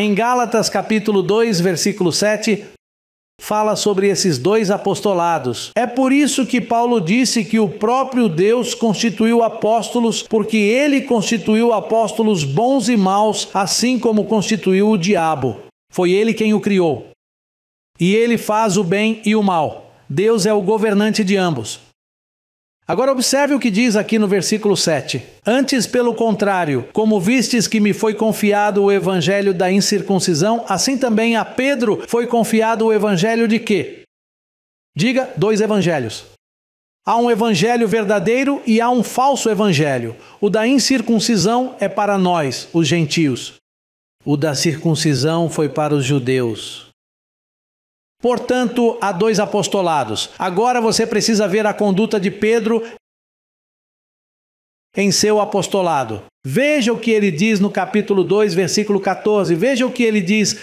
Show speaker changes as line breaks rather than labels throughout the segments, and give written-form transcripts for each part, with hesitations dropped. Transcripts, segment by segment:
Em Gálatas capítulo 2, versículo 7, fala sobre esses dois apostolados. É por isso que Paulo disse que o próprio Deus constituiu apóstolos, porque ele constituiu apóstolos bons e maus, assim como constituiu o diabo. Foi ele quem o criou. E ele faz o bem e o mal. Deus é o governante de ambos. Agora observe o que diz aqui no versículo 7. Antes, pelo contrário, como vistes que me foi confiado o evangelho da incircuncisão, assim também a Pedro foi confiado o evangelho de quê? Diga, 2 evangelhos. Há um evangelho verdadeiro e há um falso evangelho. O da incircuncisão é para nós, os gentios. O da circuncisão foi para os judeus. Portanto, há 2 apostolados. Agora você precisa ver a conduta de Pedro em seu apostolado. Veja o que ele diz no capítulo 2, versículo 14. Veja o que ele diz.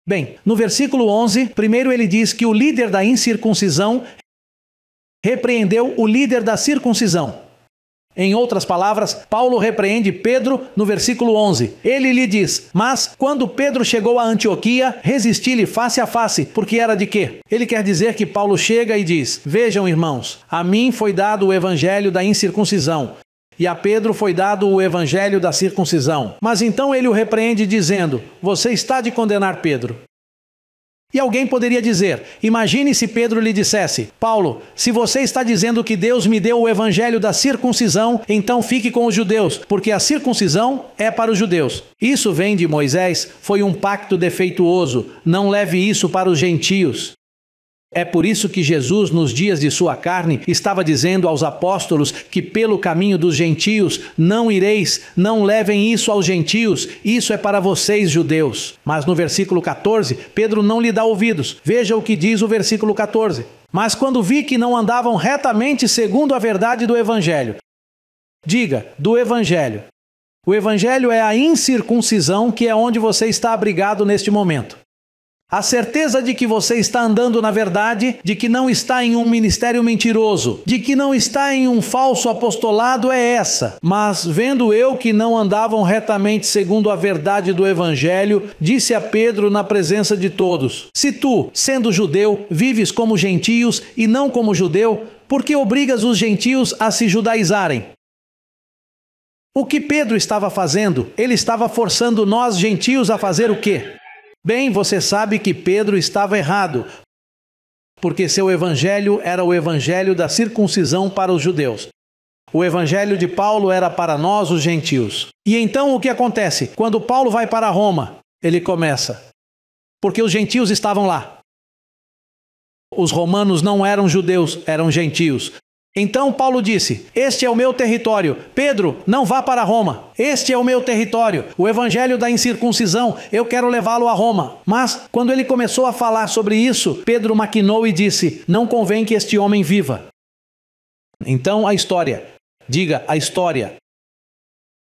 Bem, no versículo 11, primeiro ele diz que o líder da incircuncisão repreendeu o líder da circuncisão. Em outras palavras, Paulo repreende Pedro no versículo 11. Ele lhe diz, mas quando Pedro chegou a Antioquia, resisti-lhe face a face, porque era de quê? Ele quer dizer que Paulo chega e diz, vejam irmãos, a mim foi dado o evangelho da incircuncisão, e a Pedro foi dado o evangelho da circuncisão. Mas então ele o repreende dizendo, você está de condenar Pedro. E alguém poderia dizer, imagine se Pedro lhe dissesse, Paulo, se você está dizendo que Deus me deu o evangelho da circuncisão, então fique com os judeus, porque a circuncisão é para os judeus. Isso vem de Moisés, foi um pacto defeituoso, não leve isso para os gentios. É por isso que Jesus, nos dias de sua carne, estava dizendo aos apóstolos que pelo caminho dos gentios não ireis, não levem isso aos gentios, isso é para vocês judeus. Mas no versículo 14, Pedro não lhe dá ouvidos. Veja o que diz o versículo 14. Mas quando vi que não andavam retamente segundo a verdade do evangelho. Diga, do evangelho. O evangelho é a incircuncisão, que é onde você está abrigado neste momento. A certeza de que você está andando na verdade, de que não está em um ministério mentiroso, de que não está em um falso apostolado é essa. Mas, vendo eu que não andavam retamente segundo a verdade do evangelho, disse a Pedro na presença de todos, se tu, sendo judeu, vives como gentios e não como judeu, por que obrigas os gentios a se judaizarem? O que Pedro estava fazendo? Ele estava forçando nós gentios a fazer o quê? Bem, você sabe que Pedro estava errado, porque seu evangelho era o evangelho da circuncisão para os judeus. O evangelho de Paulo era para nós, os gentios. E então o que acontece? Quando Paulo vai para Roma, ele começa, porque os gentios estavam lá. Os romanos não eram judeus, eram gentios. Então Paulo disse, este é o meu território. Pedro, não vá para Roma. Este é o meu território. O evangelho da incircuncisão, eu quero levá-lo a Roma. Mas, quando ele começou a falar sobre isso, Pedro maquinou e disse, não convém que este homem viva. Então a história. Diga, a história.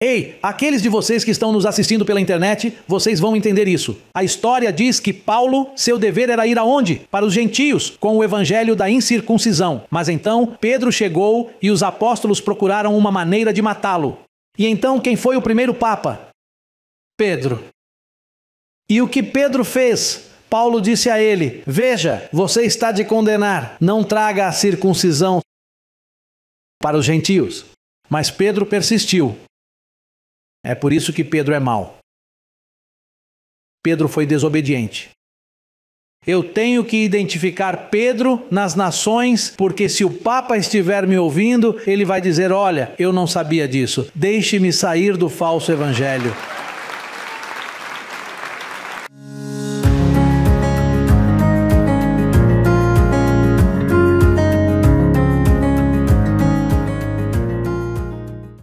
Ei, aqueles de vocês que estão nos assistindo pela internet, vocês vão entender isso. A história diz que Paulo, seu dever era ir aonde? Para os gentios, com o evangelho da incircuncisão. Mas então Pedro chegou e os apóstolos procuraram uma maneira de matá-lo. E então quem foi o primeiro papa? Pedro. E o que Pedro fez? Paulo disse a ele, veja, você está de condenar, não traga a circuncisão para os gentios. Mas Pedro persistiu. É por isso que Pedro é mau. Pedro foi desobediente. Eu tenho que identificar Pedro nas nações, porque se o Papa estiver me ouvindo, ele vai dizer, olha, eu não sabia disso. Deixe-me sair do falso evangelho.